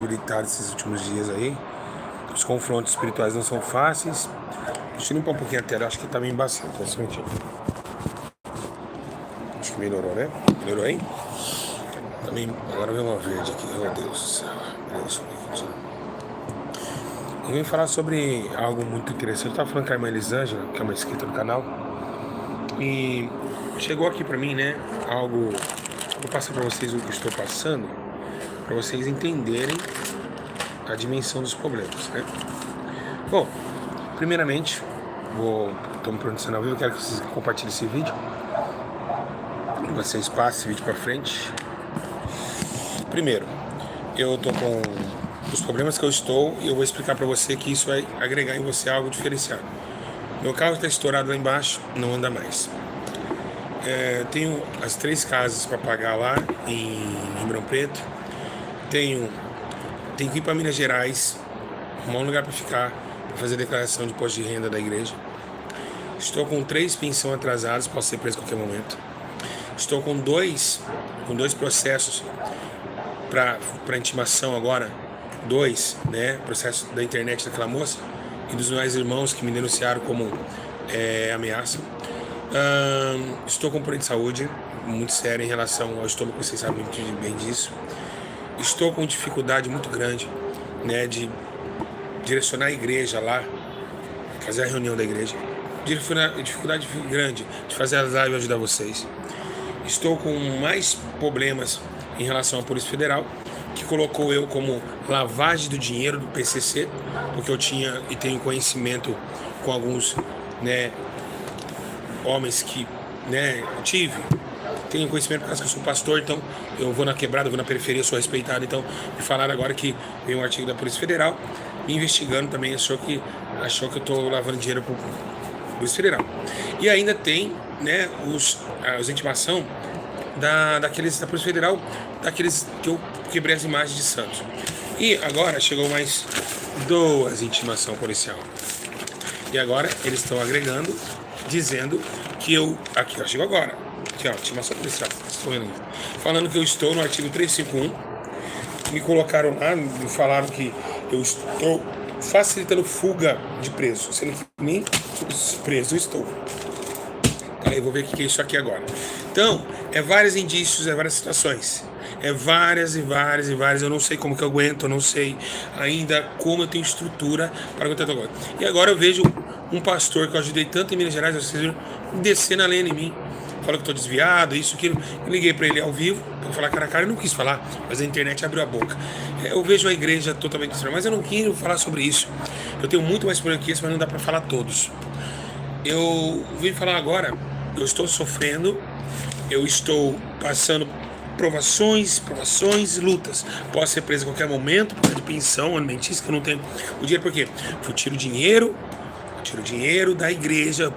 Militar esses últimos dias aí. Os confrontos espirituais não são fáceis. Deixa eu limpar um pouquinho a tela, acho que tá meio embaçado. Acho que melhorou, né? Melhorou aí? Também, agora vem uma verde aqui, meu Deus do céu. Eu vim falar sobre algo muito interessante. Eu tava falando com a irmã Elisângela, que é uma inscrita do canal, e chegou aqui pra mim, né? Algo. Vou passar pra vocês o que estou passando, pra vocês entenderem a dimensão dos problemas, né? Bom, primeiramente, estou me pronunciando ao vivo, eu quero que vocês compartilhem esse vídeo, que vocês passem esse vídeo para frente. Primeiro, eu estou com os problemas que eu estou e eu vou explicar para você que isso vai agregar em você algo diferenciado. Meu carro está estourado lá embaixo, não anda mais. Tenho as 3 casas para pagar lá em Ribeirão Preto. Tenho que ir para Minas Gerais, arrumar um lugar para ficar, para fazer declaração de imposto de renda da igreja. Estou com 3 pensões atrasadas, posso ser preso a qualquer momento. Estou com dois processos para intimação agora, 2, né? Processo da internet daquela moça e dos meus irmãos que me denunciaram como ameaça. Estou com um problema de saúde muito sério em relação ao estômago, vocês sabem muito bem disso. Estou com dificuldade muito grande, né, de direcionar a igreja lá, fazer a reunião da igreja. Dificuldade grande de fazer as lives e ajudar vocês. Estou com mais problemas em relação à Polícia Federal, que colocou eu como lavagem do dinheiro do PCC, porque eu tinha e tenho conhecimento com alguns, né, homens que, né, tenho conhecimento por causa que eu sou pastor, então eu vou na quebrada, vou na periferia, sou respeitado. Então me falaram agora que veio um artigo da Polícia Federal me investigando também, achou que eu estou lavando dinheiro para Polícia Federal. E ainda tem, né, as intimação da Polícia Federal, daqueles que eu quebrei as imagens de Santos. E agora chegou mais 2 intimação policial. E agora eles estão agregando, dizendo que aqui ó, chegou agora. Aqui ó, intimação policial, estou vendo aí. Falando que eu estou no artigo 351. Me colocaram lá, me falaram que eu estou facilitando fuga de preso, sendo que nem preso estou. Aí eu vou ver o que é isso aqui agora. Então, vários indícios, várias situações. Várias e várias. Eu não sei como que eu aguento, eu não sei ainda como eu tenho estrutura para aguentar agora. E agora eu vejo um pastor que eu ajudei tanto em Minas Gerais, vocês viram, descendo a lenha em mim. Falou que estou desviado, isso, aquilo. Eu liguei para ele ao vivo, para falar cara a cara, eu não quis falar, mas a internet abriu a boca. Eu vejo a igreja totalmente destruída, mas eu não quis falar sobre isso. Eu tenho muito mais problema que isso, mas não dá para falar todos. Eu vim falar agora, eu estou sofrendo, eu estou passando provações e lutas. Posso ser preso a qualquer momento, por causa de pensão alimentícia, que eu não tenho o dinheiro, por quê? Eu tiro dinheiro da igreja, eu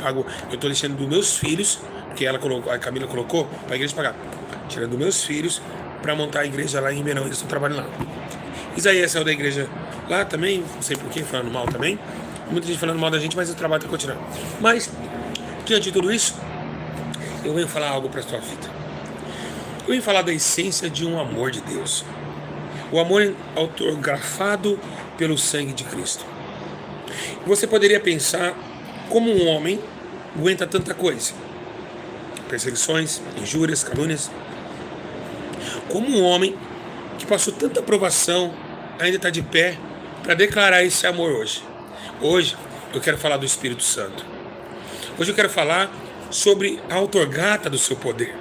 estou deixando dos meus filhos, que a Camila colocou para a igreja pagar, tirando dos meus filhos para montar a igreja lá em Ribeirão, eles estão trabalhando lá. Isaías saiu da igreja lá também, não sei porquê, falando mal também, muita gente falando mal da gente, mas o trabalho está continuando. Mas, diante de tudo isso, eu venho falar algo para a sua vida. Eu venho falar da essência de um amor de Deus, o amor autografado pelo sangue de Cristo. Você poderia pensar como um homem aguenta tanta coisa, perseguições, injúrias, calúnias. Como um homem que passou tanta provação ainda está de pé para declarar esse amor hoje. Hoje eu quero falar do Espírito Santo. Hoje eu quero falar sobre a outorgata do seu poder,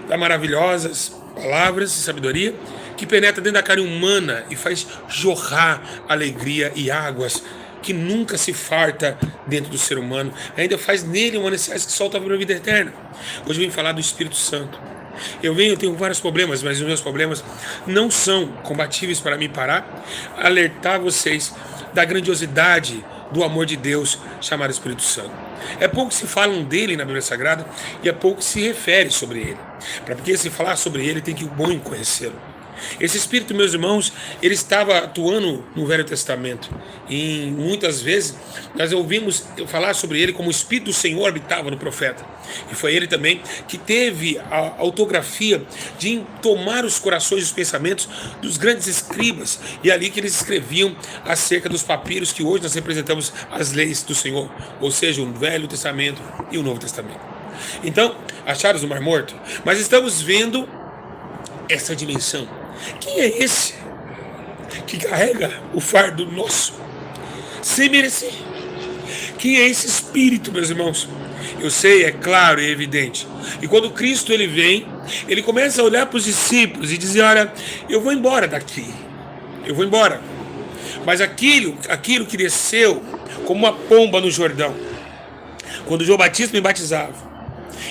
das maravilhosas palavras e sabedoria que penetra dentro da carne humana e faz jorrar alegria e águas que nunca se farta dentro do ser humano, ainda faz nele uma necessidade que solta para a vida eterna. Hoje eu vim falar do Espírito Santo. Eu tenho vários problemas, mas os meus problemas não são combatíveis para mim parar, alertar vocês da grandiosidade do amor de Deus chamado Espírito Santo. É pouco se falam dele na Bíblia Sagrada e é pouco se refere sobre ele. Para porque se falar sobre ele tem que ir bom em conhecê-lo. Esse Espírito, meus irmãos, ele estava atuando no Velho Testamento. E muitas vezes nós ouvimos falar sobre ele como o Espírito do Senhor habitava no profeta. E foi ele também que teve a autografia de tomar os corações e os pensamentos dos grandes escribas. E ali que eles escreviam acerca dos papiros que hoje nós representamos as leis do Senhor. Ou seja, o Velho Testamento e o Novo Testamento. Então, acharam o Mar Morto. Mas estamos vendo essa dimensão. Quem é esse que carrega o fardo nosso sem merecer? Quem é esse Espírito, meus irmãos? Eu sei, é claro e evidente. E quando Cristo ele vem, ele começa a olhar para os discípulos e dizer: olha, eu vou embora daqui, eu vou embora. Mas aquilo que desceu como uma pomba no Jordão, quando João Batista me batizava,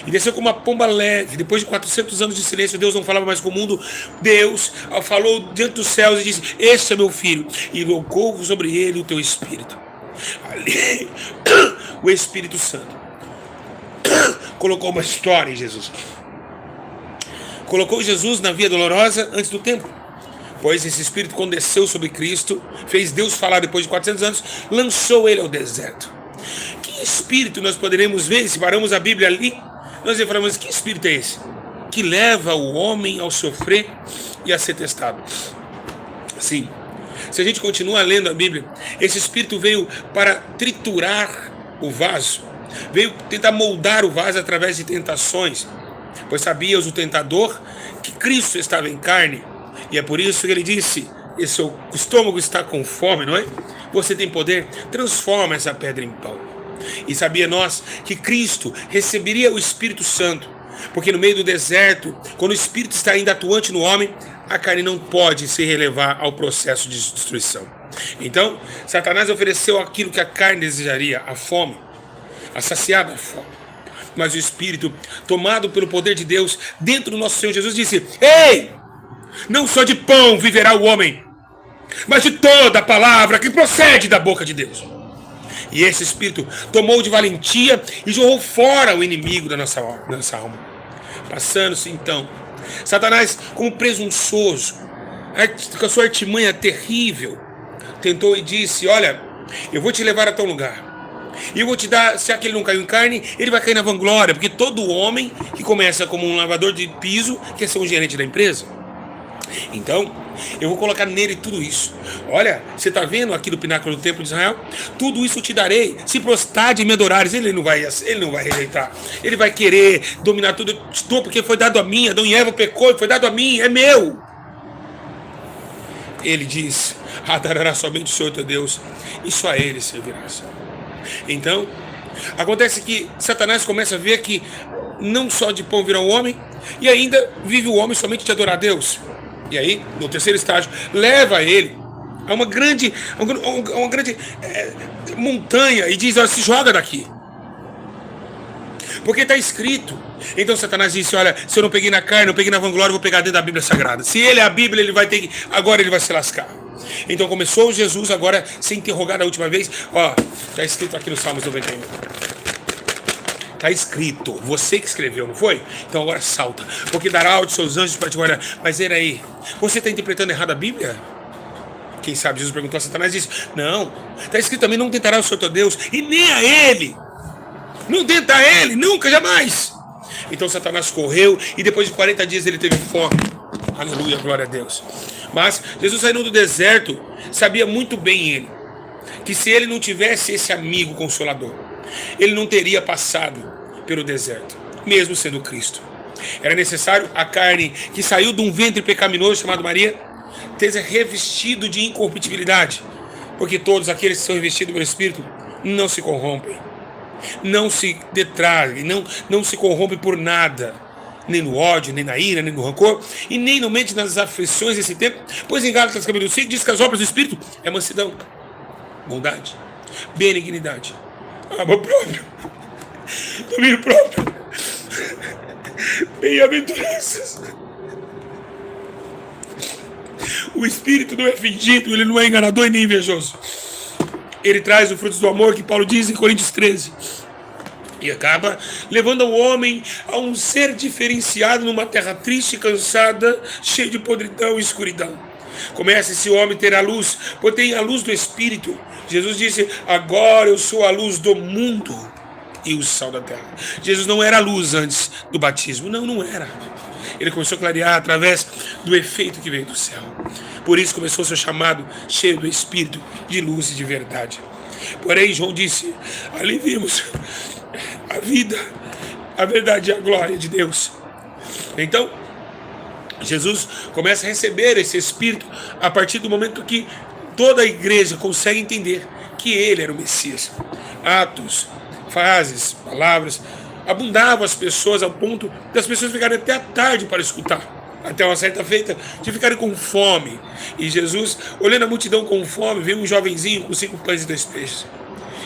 e desceu como uma pomba leve. Depois de 400 anos de silêncio, Deus não falava mais com o mundo. Deus falou diante dos céus e disse: este é meu filho, e colocou sobre ele o teu Espírito. Ali, o Espírito Santo colocou uma história em Jesus. Colocou Jesus na via dolorosa antes do tempo. Pois esse Espírito, quando desceu sobre Cristo, fez Deus falar depois de 400 anos, lançou ele ao deserto. Que Espírito nós poderemos ver se paramos a Bíblia ali? Nós falamos: que Espírito é esse? Que leva o homem ao sofrer e a ser testado. Sim, se a gente continua lendo a Bíblia, esse Espírito veio para triturar o vaso, veio tentar moldar o vaso através de tentações, pois sabíamos o tentador que Cristo estava em carne, e é por isso que ele disse: e seu estômago está com fome, não é? Você tem poder, transforma essa pedra em pão. E sabia nós que Cristo receberia o Espírito Santo, porque no meio do deserto, quando o Espírito está ainda atuante no homem, a carne não pode se relevar ao processo de destruição. Então, Satanás ofereceu aquilo que a carne desejaria, a fome, a saciada fome. Mas o Espírito, tomado pelo poder de Deus, dentro do nosso Senhor Jesus, disse: ei, não só de pão viverá o homem, mas de toda a palavra que procede da boca de Deus. E esse Espírito tomou de valentia e jogou fora o inimigo da nossa alma. Passando-se então, Satanás, como presunçoso, com a sua artimanha terrível, tentou e disse: olha, eu vou te levar a tal lugar, e eu vou te dar, se aquele não caiu em carne, ele vai cair na vanglória, porque todo homem que começa como um lavador de piso quer ser um gerente da empresa. Então, eu vou colocar nele tudo isso. Olha, você está vendo aqui no pináculo do templo de Israel? Tudo isso eu te darei, se prostrar e me adorares. Ele não vai rejeitar. Ele vai querer dominar tudo. Eu te dou porque foi dado a mim. Adão e Eva pecou, foi dado a mim, é meu. Ele diz: adorará somente o Senhor teu Deus, e só a ele servirás. Então, acontece que Satanás começa a ver que não só de pão virá o homem, e ainda vive o homem somente de adorar a Deus. E aí, no terceiro estágio, leva ele a uma grande montanha e diz: olha, se joga daqui, porque está escrito. Então Satanás disse: olha, se eu não peguei na carne, não peguei na vanglória, eu vou pegar dentro da Bíblia Sagrada. Se ele é a Bíblia, ele vai ter que, agora ele vai se lascar. Então começou Jesus agora a ser interrogado a última vez. Ó, está escrito aqui no Salmos 91. Está escrito, você que escreveu, não foi? Então agora salta, porque dará aos seus anjos para te guardar. Mas era aí, você está interpretando errado a Bíblia? Quem sabe Jesus perguntou a Satanás e disse: não, está escrito também: não tentará o Senhor teu Deus, e nem a ele. Não tenta a ele, nunca, jamais. Então Satanás correu, e depois de 40 dias ele teve fome. Aleluia, glória a Deus. Mas Jesus, saindo do deserto, sabia muito bem ele, que se ele não tivesse esse amigo consolador, ele não teria passado pelo deserto, mesmo sendo Cristo. Era necessário a carne que saiu de um ventre pecaminoso chamado Maria ter revestido de incorruptibilidade, porque todos aqueles que são revestidos pelo Espírito não se corrompem, não se detraem, não se corrompem por nada, nem no ódio, nem na ira, nem no rancor, e nem no mente nas aflições desse tempo, pois em Gálatas capítulo 5 diz que as obras do Espírito é mansidão, bondade, benignidade, amor próprio, domínio próprio, bem-aventuranças. O Espírito não é fingido, ele não é enganador e nem invejoso. Ele traz o fruto do amor que Paulo diz em Coríntios 13. E acaba levando o homem a um ser diferenciado numa terra triste, cansada, cheia de podridão e escuridão. Começa esse homem a ter a luz, pois tem a luz do Espírito. Jesus disse: agora eu sou a luz do mundo e o sal da terra. Jesus não era a luz antes do batismo. Não era. Ele começou a clarear através do efeito que veio do céu. Por isso começou o seu chamado cheio do Espírito, de luz e de verdade. Porém, João disse: ali vimos a vida, a verdade e a glória de Deus. Então, Jesus começa a receber esse Espírito a partir do momento que toda a igreja consegue entender que ele era o Messias. Atos, frases, palavras abundavam as pessoas ao ponto das pessoas ficarem até a tarde para escutar. Até uma certa feita de ficarem com fome. E Jesus, olhando a multidão com fome, viu um jovenzinho com 5 pães e 2 peixes.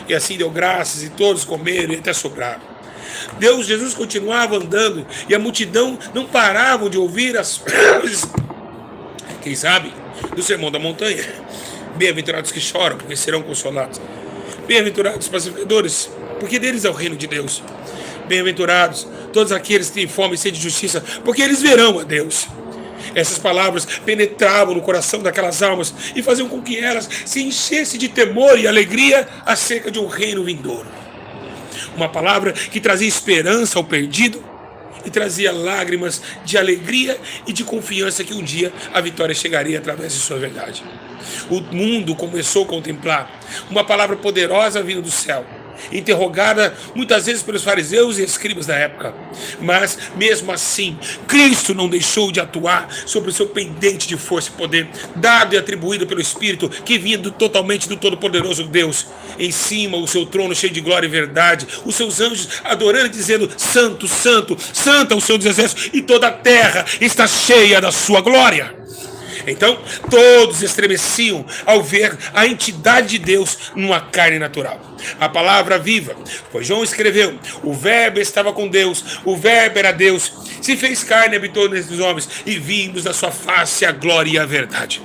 E assim deu graças, e todos comeram e até sobraram. Jesus continuava andando, e a multidão não parava de ouvir as frases, quem sabe, do Sermão da Montanha. Bem-aventurados que choram, porque serão consolados. Bem-aventurados os pacificadores, porque deles é o reino de Deus. Bem-aventurados todos aqueles que têm fome e sede de justiça, porque eles verão a Deus. Essas palavras penetravam no coração daquelas almas e faziam com que elas se enchessem de temor e alegria acerca de um reino vindouro. Uma palavra que trazia esperança ao perdido e trazia lágrimas de alegria e de confiança que um dia a vitória chegaria através de sua verdade. O mundo começou a contemplar uma palavra poderosa vinda do céu, interrogada muitas vezes pelos fariseus e escribas da época. Mas, mesmo assim, Cristo não deixou de atuar sobre o seu pendente de força e poder, dado e atribuído pelo Espírito, que vinha totalmente do Todo-Poderoso Deus. Em cima, o seu trono cheio de glória e verdade, os seus anjos adorando e dizendo: Santo, Santo, Santo é o Senhor dos Exércitos, e toda a terra está cheia da sua glória. Então, todos estremeciam ao ver a entidade de Deus numa carne natural. A palavra viva, pois João escreveu: o verbo estava com Deus, o verbo era Deus, se fez carne e habitou nesses homens, e vimos da sua face a glória e a verdade.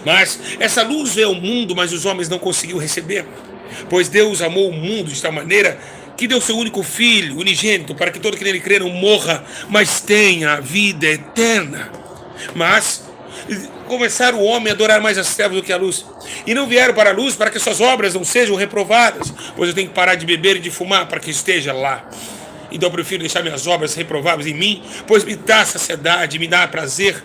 Mas essa luz veio ao mundo, mas os homens não conseguiram receber, pois Deus amou o mundo de tal maneira que deu seu único filho, unigênito, para que todo que nele crê não morra, mas tenha a vida eterna. Mas começaram o homem a adorar mais as trevas do que a luz, e não vieram para a luz para que suas obras não sejam reprovadas, pois eu tenho que parar de beber e de fumar para que esteja lá. Então eu prefiro deixar minhas obras reprováveis em mim, pois me dá saciedade, me dá prazer.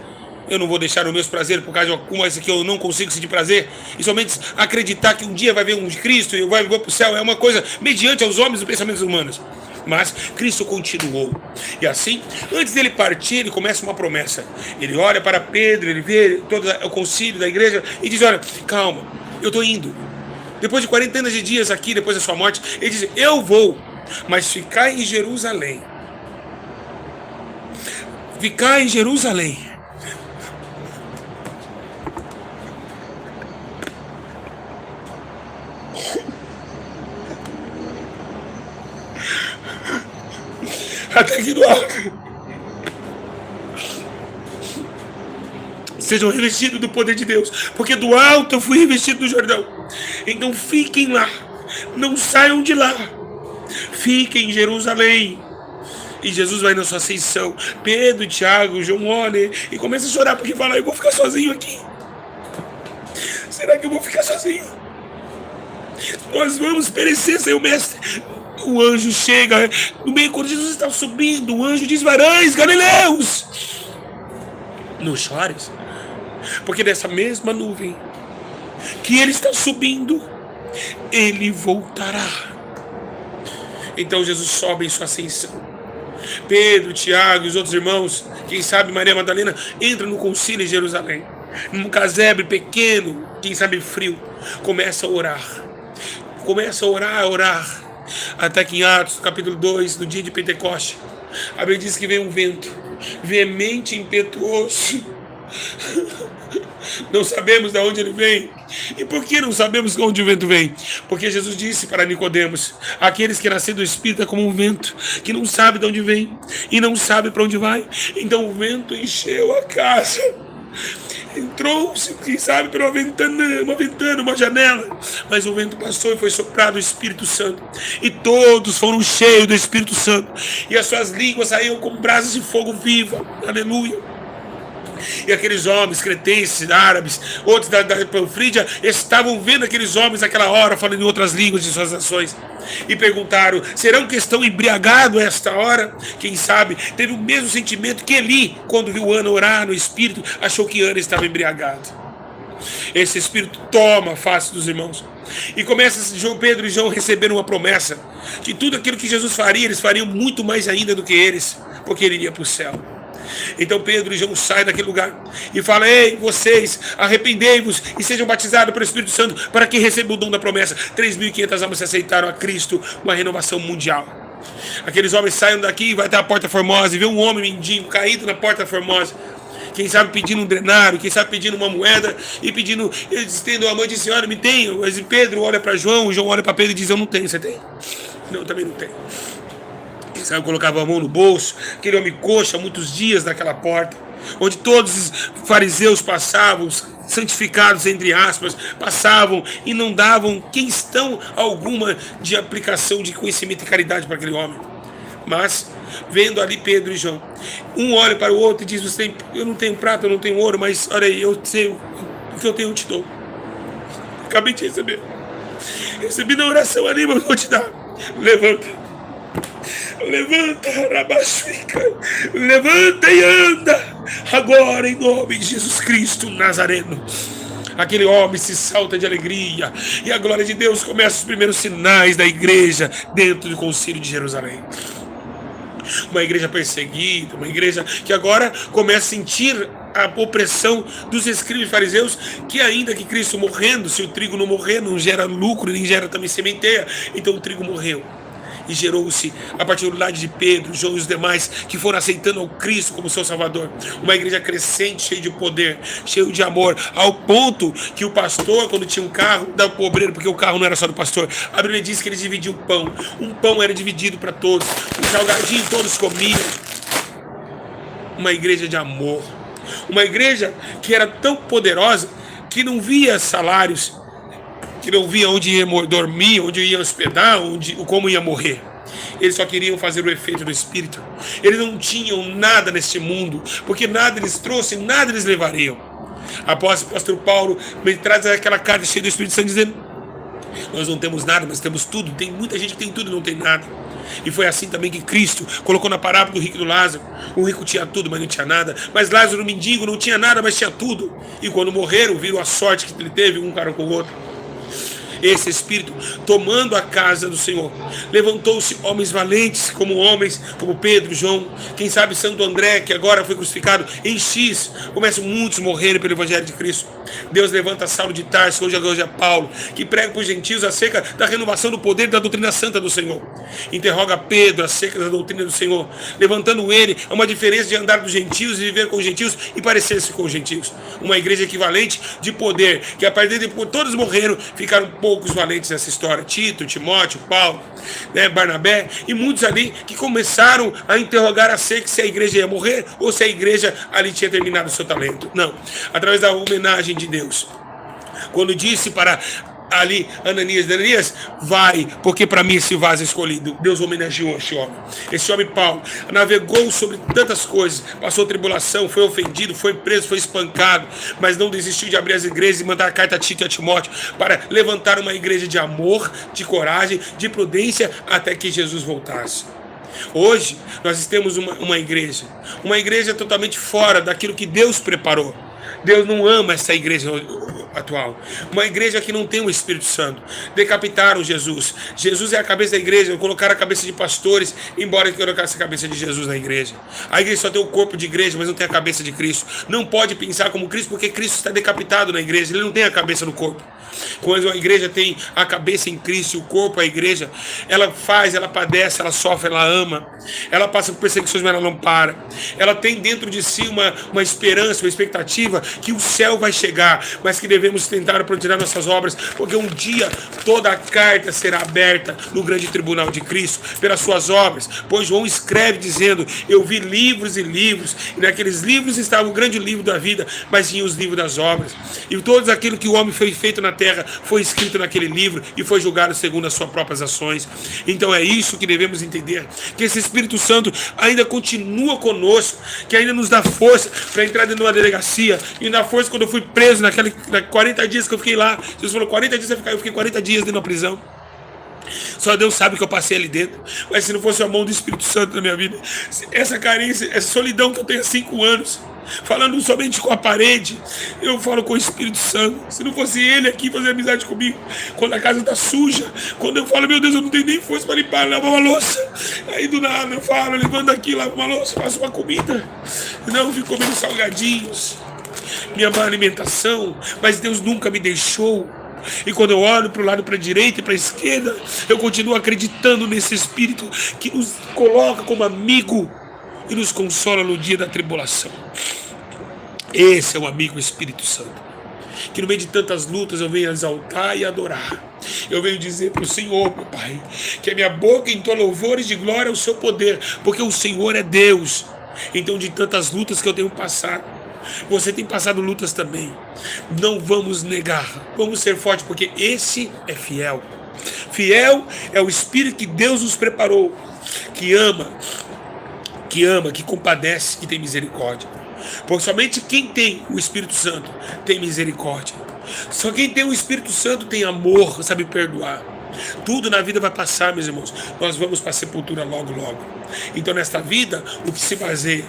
Eu não vou deixar os meus prazeres por causa de alguma coisa que eu não consigo sentir prazer, e somente acreditar que um dia vai ver um Cristo e eu vou para o céu é uma coisa mediante aos homens e pensamentos humanos. Mas Cristo continuou. E assim, antes dele partir, ele começa uma promessa. Ele olha para Pedro, ele vê todo o concílio da igreja e diz: olha, calma, eu estou indo. Depois de 40 anos de dias aqui, depois da sua morte, ele diz: eu vou, mas ficar em Jerusalém. Ficar em Jerusalém. Até que do alto sejam revestidos do poder de Deus, porque do alto eu fui revestido do Jordão. Então fiquem lá, não saiam de lá, fiquem em Jerusalém. E Jesus vai na sua ascensão. Pedro, Tiago, João olham e começa a chorar, porque fala: eu vou ficar sozinho aqui. Será que eu vou ficar sozinho? Nós vamos perecer, Senhor Mestre. O anjo chega no meio, quando Jesus estava subindo, o anjo diz: varões galileus, não chores, porque dessa mesma nuvem que ele está subindo, ele voltará. Então Jesus sobe em sua ascensão. Pedro, Tiago e os outros irmãos, quem sabe Maria Madalena, entram no concílio em Jerusalém, num casebre pequeno, quem sabe frio, começa a orar, a orar. Até que em Atos, capítulo 2, no dia de Pentecoste, a Bíblia diz que veio um vento veemente e impetuoso. Não sabemos de onde ele vem. E por que não sabemos de onde o vento vem? Porque Jesus disse para Nicodemos: aqueles que nasceram do Espírito é como um vento, que não sabe de onde vem e não sabe para onde vai. Então o vento encheu a casa. entrou, quem sabe, por uma ventana, uma janela, mas o vento passou e foi soprado o Espírito Santo, e todos foram cheios do Espírito Santo, e as suas línguas saíam como brasas de fogo viva. Aleluia. E aqueles homens cretenses, árabes, outros da Panfrídia, estavam vendo aqueles homens naquela hora falando em outras línguas de suas nações, e perguntaram: serão que estão embriagados a esta hora? Quem sabe teve o mesmo sentimento que Eli, quando viu Ana orar no Espírito, achou que Ana estava embriagada. Esse Espírito toma a face dos irmãos, e começa João, Pedro e João receberam uma promessa que tudo aquilo que Jesus faria, eles fariam muito mais ainda do que eles, porque ele iria para o céu. Então Pedro e João saem daquele lugar e falam: ei, vocês, arrependei-vos e sejam batizados pelo Espírito Santo, para que recebam o dom da promessa. 3.500 almas se aceitaram a Cristo, uma renovação mundial. Aqueles homens saem daqui, vai até a Porta Formosa e vê um homem mendigo caído na Porta Formosa, quem sabe pedindo um denário, quem sabe pedindo uma moeda, e pedindo, eles estendem a mão e dizem: senhora, me tem. Mas Pedro olha para João, João olha para Pedro e diz: eu não tenho. Você tem? Não, também não tenho. Quem sabe colocava a mão no bolso, aquele homem coxa, muitos dias naquela porta, onde todos os fariseus passavam, os santificados entre aspas, passavam e não davam questão alguma de aplicação de conhecimento e caridade para aquele homem. Mas, vendo ali Pedro e João, um olha para o outro e diz: você tem, eu não tenho prata, eu não tenho ouro, mas olha aí, eu sei o que eu tenho, eu te dou. Acabei de receber. Recebi na oração ali, mas vou te dar. Levanta. Levanta, Rabaxica, levanta e anda agora em nome de Jesus Cristo Nazareno. Aquele homem se salta de alegria, e a glória de Deus começa os primeiros sinais da igreja dentro do concílio de Jerusalém. Uma igreja perseguida, uma igreja que agora começa a sentir a opressão dos escribas e fariseus, que ainda que Cristo morrendo, se o trigo não morrer, não gera lucro, nem gera também sementeia, então o trigo morreu. E gerou-se, a partir do lado de Pedro, João e os demais, que foram aceitando ao Cristo como seu Salvador, uma igreja crescente, cheia de poder, cheia de amor, ao ponto que o pastor, quando tinha um carro, dava para o obreiro, porque o carro não era só do pastor. A Bíblia diz que ele dividia o pão. Um pão era dividido para todos, um salgadinho todos comiam. Uma igreja de amor, uma igreja que era tão poderosa que não via salários, que não via onde ia dormir, onde ia hospedar, como ia morrer. Eles só queriam fazer o efeito do Espírito. Eles não tinham nada neste mundo, porque nada eles trouxeram, nada eles levariam. Após o apóstolo Paulo me traz aquela carta cheia do Espírito Santo dizendo: nós não temos nada, mas temos tudo. Tem muita gente que tem tudo e não tem nada. E foi assim também que Cristo colocou na parábola do rico e do Lázaro. O rico tinha tudo, mas não tinha nada. Mas Lázaro, o mendigo, não tinha nada, mas tinha tudo. E quando morreram, viram a sorte que ele teve, um cara com o outro. Esse Espírito, tomando a casa do Senhor, levantou-se homens valentes, como Pedro, João, quem sabe Santo André, que agora foi crucificado em X. Começam muitos a morrerem pelo Evangelho de Cristo. Deus levanta Saulo de Tarso, hoje é Paulo, que prega para os gentios acerca da renovação do poder da doutrina santa do Senhor. Interroga Pedro acerca da doutrina do Senhor, levantando ele a uma diferença de andar dos gentios e viver com os gentios e parecer-se com os gentios. Uma igreja equivalente de poder, que a partir de todos morreram, ficaram poucos valentes nessa história: Tito, Timóteo, Paulo, Barnabé, e muitos ali que começaram a interrogar acerca se a igreja ia morrer ou se a igreja ali tinha terminado o seu talento. Não, através da homenagem de Deus, quando disse para ali Ananias, vai, porque para mim esse vaso é escolhido. Deus homenageou esse homem Paulo, navegou sobre tantas coisas, passou tribulação, foi ofendido, foi preso, foi espancado, mas não desistiu de abrir as igrejas e mandar carta a Tito e a Timóteo para levantar uma igreja de amor, de coragem, de prudência, até que Jesus voltasse. Hoje nós temos uma igreja totalmente fora daquilo que Deus preparou. Deus não ama essa igreja atual. Uma igreja que não tem o Espírito Santo. Decapitaram Jesus. Jesus é a cabeça da igreja. Colocaram a cabeça de pastores, embora colocasse a cabeça de Jesus na igreja. A igreja só tem o corpo de igreja, mas não tem a cabeça de Cristo. Não pode pensar como Cristo, porque Cristo está decapitado na igreja. Ele não tem a cabeça no corpo. Quando a igreja tem a cabeça em Cristo e o corpo a igreja, ela faz, ela padece, ela sofre, ela ama, ela passa por perseguições, mas ela não para. Ela tem dentro de si uma esperança, uma expectativa que o céu vai chegar, mas que devemos tentar tirar nossas obras, porque um dia toda a carta será aberta no grande tribunal de Cristo pelas suas obras, pois João escreve dizendo: eu vi livros e livros, e naqueles livros estava o grande livro da vida, mas tinha os livros das obras, e todo aquilo que o homem foi feito na terra foi escrito naquele livro e foi julgado segundo as suas próprias ações. Então é isso que devemos entender, que esse Espírito Santo ainda continua conosco, que ainda nos dá força para entrar dentro de uma delegacia, e me dá força quando eu fui preso naqueles 40 dias que eu fiquei lá. Jesus falou: 40 dias eu fiquei 40 dias dentro da prisão. Só Deus sabe que eu passei ali dentro. Mas se não fosse a mão do Espírito Santo na minha vida, essa carência, essa solidão que eu tenho há 5 anos, falando somente com a parede, eu falo com o Espírito Santo. Se não fosse ele aqui fazer amizade comigo, quando a casa está suja, quando eu falo: meu Deus, eu não tenho nem força para limpar, lavar uma louça, aí do nada eu falo: levando aqui, lavo uma louça, faço uma comida. Não, eu fico comendo salgadinhos, minha má alimentação, mas Deus nunca me deixou. E quando eu olho para o lado, para a direita e para a esquerda, eu continuo acreditando nesse Espírito que nos coloca como amigo e nos consola no dia da tribulação. Esse é o amigo Espírito Santo, que no meio de tantas lutas eu venho exaltar e adorar. Eu venho dizer para o Senhor, meu Pai, que a minha boca entoa louvores de glória ao seu poder, porque o Senhor é Deus. Então, de tantas lutas que eu tenho passado, você tem passado lutas também. Não vamos negar, vamos ser fortes, porque esse é fiel. Fiel é o Espírito que Deus nos preparou, que ama, que compadece, que tem misericórdia. Porque somente quem tem o Espírito Santo tem misericórdia. Só quem tem o Espírito Santo tem amor, sabe perdoar. Tudo na vida vai passar, meus irmãos. Nós vamos para a sepultura logo, logo. Então, nesta vida, o que se baseia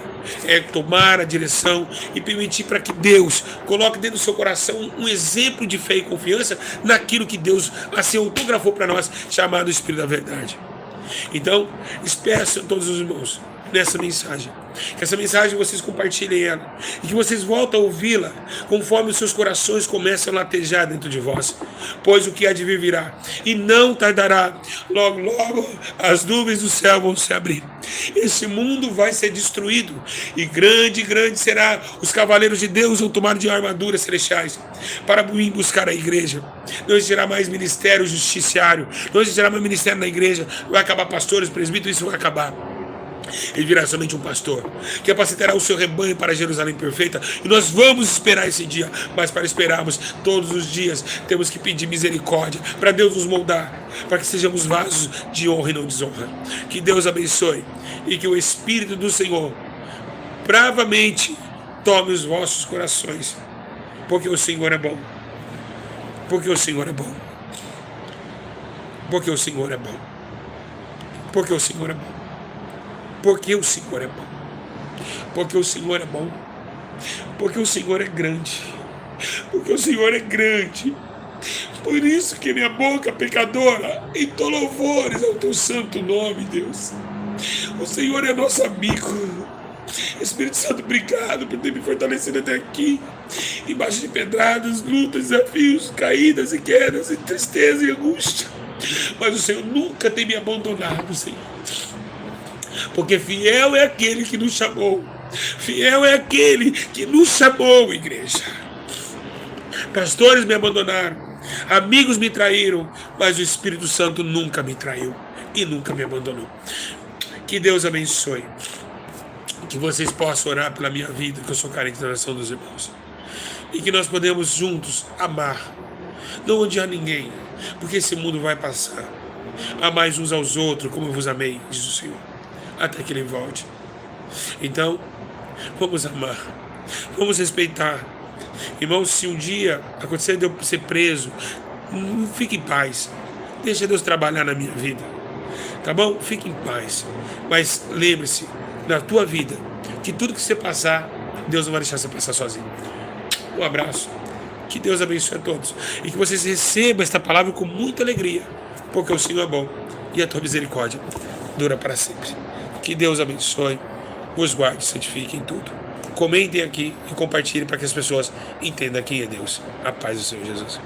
é tomar a direção e permitir para que Deus coloque dentro do seu coração um exemplo de fé e confiança naquilo que Deus assim autografou para nós, chamado Espírito da Verdade. Então, espero a todos os irmãos nessa mensagem, que essa mensagem vocês compartilhem ela, e que vocês voltem a ouvi-la conforme os seus corações começam a latejar dentro de vós, pois o que há de vir virá, e não tardará. Logo, logo as nuvens do céu vão se abrir, esse mundo vai ser destruído, e grande será os cavaleiros de Deus vão tomar de armaduras celestiais para vir buscar a igreja. Não existirá mais ministério justiciário, não existirá mais ministério na igreja, vai acabar pastores, presbíteros, isso vai acabar. Ele virá somente um pastor, que apacentará o seu rebanho para Jerusalém perfeita. E nós vamos esperar esse dia. Mas para esperarmos todos os dias, temos que pedir misericórdia para Deus nos moldar, para que sejamos vasos de honra e não desonra. Que Deus abençoe e que o Espírito do Senhor bravamente tome os vossos corações, porque o Senhor é bom. Porque o Senhor é bom. Porque o Senhor é bom. Porque o Senhor é bom. Porque o Senhor é bom. Porque o Senhor é bom. Porque o Senhor é grande. Porque o Senhor é grande. Por isso que minha boca pecadora entoa louvores ao teu santo nome, Deus. O Senhor é nosso amigo. Espírito Santo, obrigado por ter me fortalecido até aqui, embaixo de pedradas, lutas, desafios, caídas e quedas, e tristeza e angústia. Mas o Senhor nunca tem me abandonado, Senhor. Porque fiel é aquele que nos chamou. Fiel é aquele que nos chamou, igreja. Pastores me abandonaram, amigos me traíram, mas o Espírito Santo nunca me traiu e nunca me abandonou. Que Deus abençoe. Que vocês possam orar pela minha vida, que eu sou carente da oração dos irmãos. E que nós podemos juntos amar, não odiar ninguém, porque esse mundo vai passar. Amai uns aos outros como eu vos amei, diz o Senhor, até que Ele volte. Então, vamos amar, vamos respeitar. Irmãos, se um dia acontecer de eu ser preso, fique em paz. Deixa Deus trabalhar na minha vida, tá bom? Fique em paz. Mas lembre-se, na tua vida, que tudo que você passar, Deus não vai deixar você passar sozinho. Um abraço. Que Deus abençoe a todos. E que vocês recebam esta palavra com muita alegria, porque o Senhor é bom e a tua misericórdia dura para sempre. Que Deus abençoe, os guarde, santifique em tudo. Comentem aqui e compartilhem para que as pessoas entendam quem é Deus. A paz do Senhor Jesus.